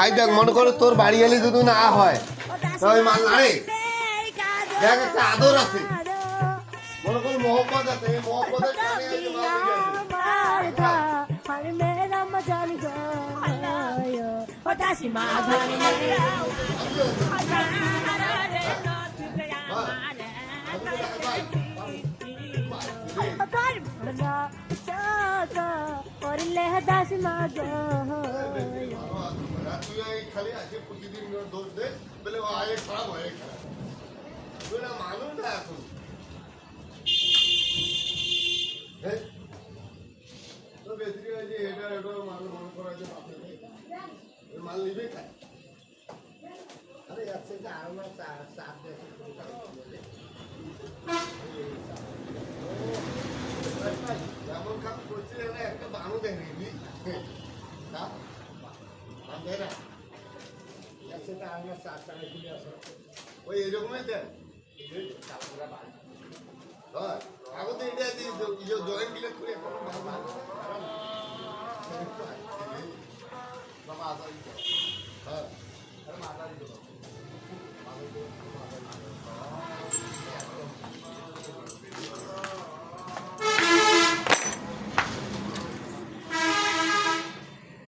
I দেখ মনে করো তোর বাড়ি এলে যদি না হয় তাহলে মাল নাড়ে দেখ একটা আদর আছে মনে করো মোহব্বত আছে এই মোহব্বতের কারণে আজকে মাল দিয়ে খালি আসে প্রতিদিন দোষ দে বলে ও আগে খারাপ হয়ে খারাপ মানুষ না এখন বেশি হয়েছে এটা এটা মানুষ মনে করা যে মাল নিবে খায় আরে যাচ্ছে যে আরো না চাপ যেমন কাজ করছি একটা বানু দেখবি ওই এরকমই দেন আগত এটা জয়েন্ট ডিলেট করে বাবা হ্যাঁ